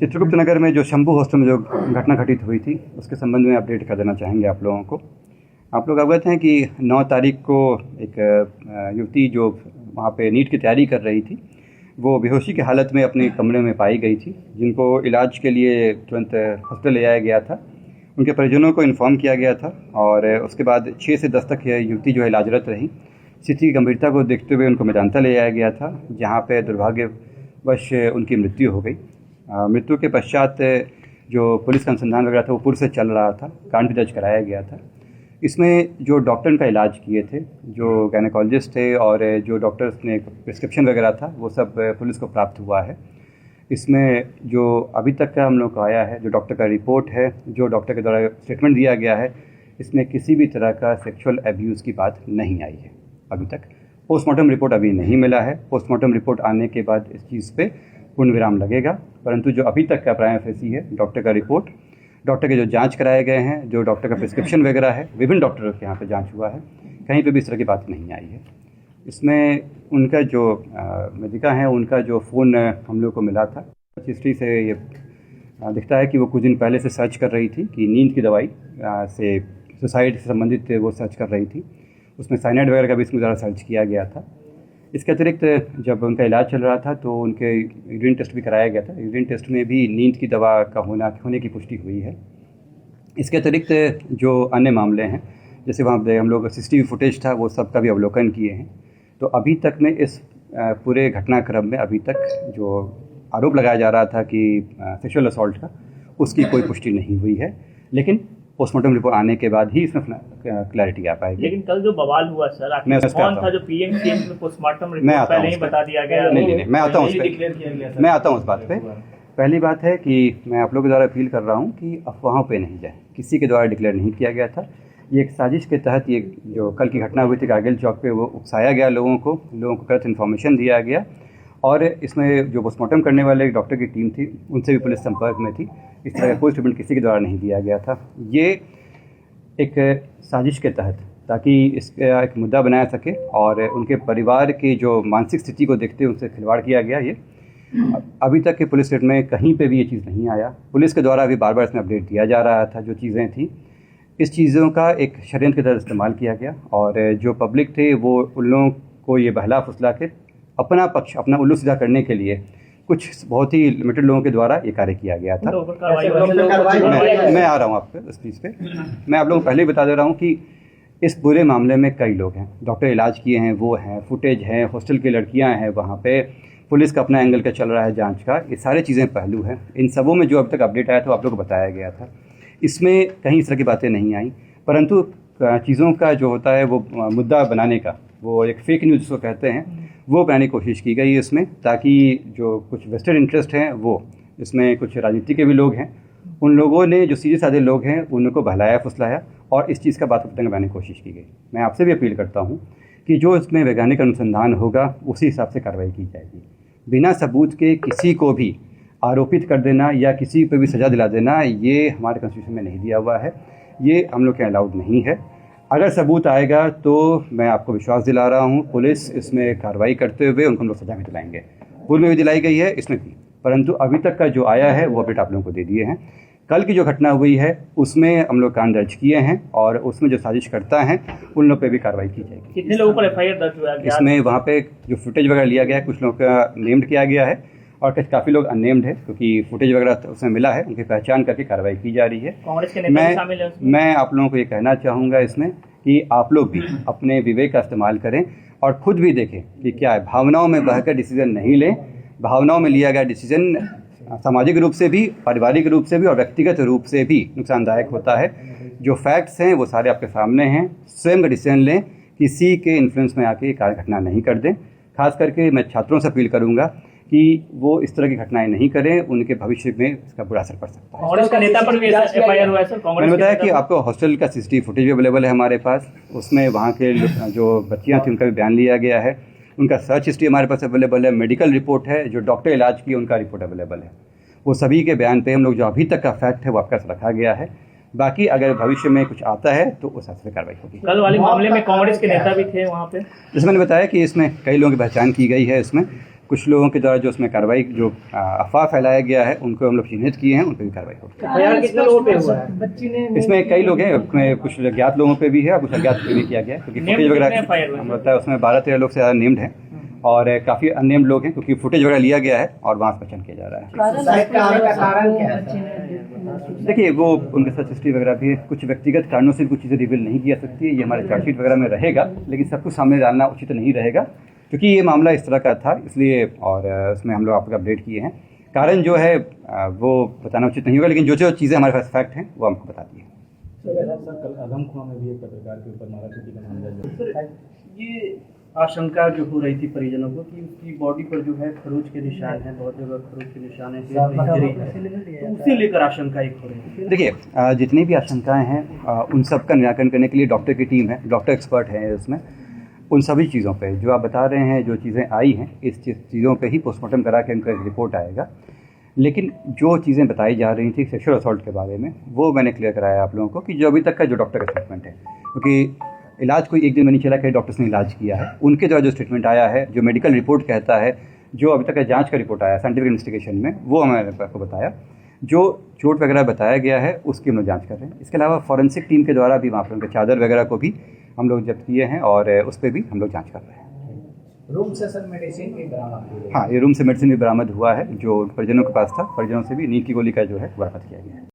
चित्रगुप्त नगर में जो शंभू हॉस्टल में जो घटना घटित हुई थी उसके संबंध में अपडेट कर देना चाहेंगे आप लोगों को। आप लोग अवगत हैं कि 9 तारीख को एक युवती जो वहाँ पे नीट की तैयारी कर रही थी वो बेहोशी की हालत में अपने कमरे में पाई गई थी, जिनको इलाज के लिए तुरंत हॉस्पिटल ले जाया गया था। उनके परिजनों को इन्फॉर्म किया गया था और उसके बाद 6 से 10 तक यह युवती जो है इलाजरत रही। स्थिति की गंभीरता को देखते हुए उनको मेदांता ले जाया गया था, जहाँ पे दुर्भाग्यवश उनकी मृत्यु हो गई। मृत्यु के पश्चात जो पुलिस का अनुसंधान वगैरह था वो पूर्व से चल रहा था, कांड भी दर्ज कराया गया था। इसमें जो डॉक्टर का इलाज किए थे, जो गायनेकोलॉजिस्ट थे और जो डॉक्टर्स ने प्रिस्क्रिप्शन वगैरह था वो सब पुलिस को प्राप्त हुआ है। इसमें जो अभी तक का हम लोग को आया है, जो डॉक्टर का रिपोर्ट है, जो डॉक्टर के द्वारा स्टेटमेंट दिया गया है, इसमें किसी भी तरह का सेक्सुअल अब्यूज़ की बात नहीं आई है अभी तक। पोस्टमार्टम रिपोर्ट अभी नहीं मिला है। पोस्टमार्टम रिपोर्ट आने के बाद इस चीज़ पे पूर्ण विराम लगेगा, परंतु जो अभी तक का प्राइमा फेसी है डॉक्टर का रिपोर्ट, डॉक्टर के जो जांच कराए गए हैं, जो डॉक्टर का प्रिस्क्रिप्शन वगैरह है, विभिन्न डॉक्टरों के यहाँ पे जांच हुआ है, कहीं पे भी इस तरह की बात नहीं आई है। इसमें उनका जो मेडिका है, उनका जो फ़ोन हम लोग को मिला था, हिस्ट्री से ये दिखता है कि वो कुछ दिन पहले से सर्च कर रही थी कि नींद की दवाई से सुसाइड से संबंधित वो सर्च कर रही थी। उसमें साइनाइड वगैरह का भी इसमें ज़्यादा सर्च किया गया था। इसके अतिरिक्त जब उनका इलाज चल रहा था तो उनके यूरिन टेस्ट भी कराया गया था। यूरिन टेस्ट में भी नींद की दवा का होने की पुष्टि हुई है। इसके अतिरिक्त जो अन्य मामले हैं, जैसे वहाँ पे हम लोग CCTV फुटेज था, वो सब का भी अवलोकन किए हैं। तो अभी तक में इस पूरे घटनाक्रम में अभी तक जो आरोप लगाया जा रहा था कि सेक्सुअल असॉल्ट का, उसकी कोई पुष्टि नहीं हुई है, लेकिन पोस्टमार्टम रिपोर्ट आने के बाद ही इसमें क्लैरिटी आ पाएगी। लेकिन कल जो बवाल हुआ सर, कौन था जो PMCH में पोस्टमार्टम रिपोर्ट पहले ही बता दिया गया? नहीं, मैं आता हूँ उस बात पे। पहली बात है कि मैं आप लोगों के द्वारा अपील कर रहा हूँ कि अफवाहों पे नहीं जाए। किसी के द्वारा डिक्लेयर नहीं किया गया था। ये एक साजिश के तहत ये जो कल की घटना हुई थी कारगिल चौक पे, वो उकसाया गया लोगों को गलत इन्फॉर्मेशन दिया गया। और इसमें जो पोस्टमार्टम करने वाले डॉक्टर की टीम थी, उनसे भी पुलिस संपर्क में थी। इस तरह का कोई स्टेटमेंट किसी के द्वारा नहीं दिया गया था। ये एक साजिश के तहत, ताकि इसका एक मुद्दा बनाया सके और उनके परिवार की जो मानसिक स्थिति को देखते हुए उनसे खिलवाड़ किया गया। ये अभी तक के पुलिस स्टेट में कहीं पे भी ये चीज़ नहीं आया। पुलिस के द्वारा भी बार बार इसमें अपडेट दिया जा रहा था। जो चीज़ें थी, इस चीज़ों का एक षड्यंत्र की तरह इस्तेमाल किया गया और जो पब्लिक थे वो उन लोगों को ये बहला फुसला के अपना पक्ष, अपना उल्लू सीधा करने के लिए कुछ बहुत ही लिमिटेड लोगों के द्वारा ये कार्य किया गया था। मैं आ रहा हूँ आप पे इस चीज़ पे। मैं आप लोगों को पहले ही बता दे रहा हूँ कि इस पूरे मामले में कई लोग हैं। डॉक्टर इलाज किए हैं, वो हैं, फुटेज है, हॉस्टल की लड़कियाँ हैं, वहाँ पे पुलिस का अपना एंगल का चल रहा है जांच का। ये सारी चीज़ें पहलू हैं। इन सबों में जो अब तक अपडेट आया था आप लोग को बताया गया था। इसमें कहीं इस तरह की बातें नहीं आई, परंतु चीज़ों का जो होता है वो मुद्दा बनाने का, वो एक फेक न्यूज़ जिसको कहते हैं, वो बनाने की कोशिश की गई इसमें, ताकि जो कुछ वेस्टेड इंटरेस्ट हैं, वो इसमें कुछ राजनीति के भी लोग हैं, उन लोगों ने जो सीधे साधे लोग हैं उनको बहलाया फुसलाया और इस चीज़ का बात पतंग बनाने की कोशिश की गई। मैं आपसे भी अपील करता हूँ कि जो इसमें वैज्ञानिक अनुसंधान होगा उसी हिसाब से कार्रवाई की जाएगी। बिना सबूत के किसी को भी आरोपित कर देना या किसी पर भी सज़ा दिला देना, ये हमारे कॉन्स्टिट्यूशन में नहीं दिया हुआ है। ये हम लोग के अलाउड नहीं है। अगर सबूत आएगा तो मैं आपको विश्वास दिला रहा हूँ, पुलिस इसमें कार्रवाई करते हुए उनको हम लोग सजा भी दिलाएंगे। पूर्व में भी दिलाई गई है, इसमें भी, परंतु अभी तक का जो आया है वो अपडेट आप लोगों को दे दिए हैं। कल की जो घटना हुई है उसमें हम लोग कांड दर्ज किए हैं और उसमें जो साजिश करता है उन लोगों पे भी कार्रवाई की जाएगी। कितने लोगों पर FIR दर्ज हुआ है? इसमें वहाँ पे जो फुटेज वगैरह लिया गया है, कुछ लोगों का नेम्ड किया गया है और काफ़ी लोग अननेम्ड है, क्योंकि फुटेज वगैरह उसमें मिला है, उनकी पहचान करके कार्रवाई की जा रही है। कांग्रेस के नेता शामिल हैं उसमें? मैं आप लोगों को ये कहना चाहूँगा इसमें कि आप लोग भी अपने विवेक का इस्तेमाल करें और खुद भी देखें कि क्या है। भावनाओं में बहकर डिसीजन नहीं लें। भावनाओं में लिया गया डिसीजन सामाजिक रूप से भी, पारिवारिक रूप से भी और व्यक्तिगत रूप से भी नुकसानदायक होता है। जो फैक्ट्स हैं वो सारे आपके सामने हैं। स्वयं का डिसीजन लें, किसी के इन्फ्लुएंस में आके कार्य घटना नहीं कर दें। खास करके मैं छात्रों से अपील करूँगा कि वो इस तरह की घटनाएं नहीं करें, उनके भविष्य में इसका बुरा असर पड़ सकता है। कांग्रेस का नेता पर भी FIR हुआ है सर? मैंने बताया कि आपको हॉस्टल का CCTV फुटेज भी अवेलेबल है हमारे पास। उसमें वहाँ के जो बच्चियाँ थी उनका भी बयान लिया गया है। उनका सर्च हिस्ट्री हमारे पास अवेलेबल है। मेडिकल रिपोर्ट है, जो डॉक्टर इलाज की उनका रिपोर्ट अवेलेबल है। वो सभी के बयान पे हम लोग जो अभी तक का फैक्ट है वो आपका रखा गया है। बाकी अगर भविष्य में कुछ आता है तो उस हिसाब से कार्रवाई होगी। कल वाले मामले में कांग्रेस के नेता भी थे वहाँ पे? जैसे मैंने बताया कि इसमें कई लोगों की पहचान की गई है। इसमें कुछ लोगों के द्वारा जो उसमें कार्रवाई जो अफवाह फैलाया गया है उनको हम लोग चिन्हित किए हैं, उन पर भी कार्रवाई होगी। कितने लोगों पे हुआ है? इसमें कई लोग हैं, उसमें कुछ ज्ञात लोगों पे भी है और कुछ अज्ञात पे भी किया गया है, क्योंकि फुटेज वगैरह हम लगता है उसमें 12-13 लोग से ज़्यादा नेम्ड हैं और काफ़ी अननेम्ड लोग हैं, क्योंकि फुटेज वगैरह लिया गया है और वहाँ से पहचान किया जा रहा है। देखिए वो उनके साथ हिस्ट्री वगैरह भी है, कुछ व्यक्तिगत कारणों से कुछ चीज़ें रिवील नहीं किया सकती है, ये हमारे चार्जशीट वगैरह में रहेगा, लेकिन सब कुछ सामने डालना उचित नहीं रहेगा क्योंकि ये मामला इस तरह का था, इसलिए और उसमें हम लोग आपको अपडेट किए हैं। कारण जो है वो बताना उचित नहीं होगा, लेकिन जो चीज़ें हमारे पास फैक्ट हैं वो हमको बता दिए। कल आदमकुआं में भी एक पत्रकार के ऊपर मारापीटी का मामला ये आशंका जो हो रही थी परिजनों को कि उसकी बॉडी पर जो है खरोच के निशान हैं, बहुत जगह खरोच के निशान हैं, तो उसे लेकर आशंका एक हो रही है। देखिए जितनी भी आशंकाएं हैं उन सब का निराकरण करने के लिए डॉक्टर की टीम है, डॉक्टर एक्सपर्ट हैं उसमें। उन सभी चीज़ों पे जो आप बता रहे हैं, जो चीज़ें आई हैं, इस चीज़ों पे ही पोस्टमार्टम करा के उनका रिपोर्ट आएगा। लेकिन जो चीज़ें बताई जा रही थी सेक्सुअल असॉल्ट के बारे में, वो मैंने क्लियर कराया आप लोगों को कि जो अभी तक का जो डॉक्टर का स्टेटमेंट है, क्योंकि इलाज कोई एक दिन में नहीं चला, कई डॉक्टर्स ने इलाज किया है, उनके द्वारा जो स्टेटमेंट आया है, जो मेडिकल रिपोर्ट कहता है, जो अभी तक का जांच का रिपोर्ट आया साइंटिफिक इन्वेस्टिगेशन में, वो मैंने आपको बताया। जो चोट वगैरह बताया गया है उसकी हम लोग जाँच कर रहे हैं। इसके अलावा फॉरेंसिक टीम के द्वारा भी वहाँ पर उनके चादर वगैरह को भी हम लोग जब्त किए हैं और उस पर भी हम लोग जाँच कर रहे हैं। रूम से सर मेडिसिन भी बरामद हुई है? हाँ, ये रूम से मेडिसिन भी बरामद हुआ है, जो परिजनों के पास था। परिजनों से भी नींद की गोली का जो है बरामद किया गया है।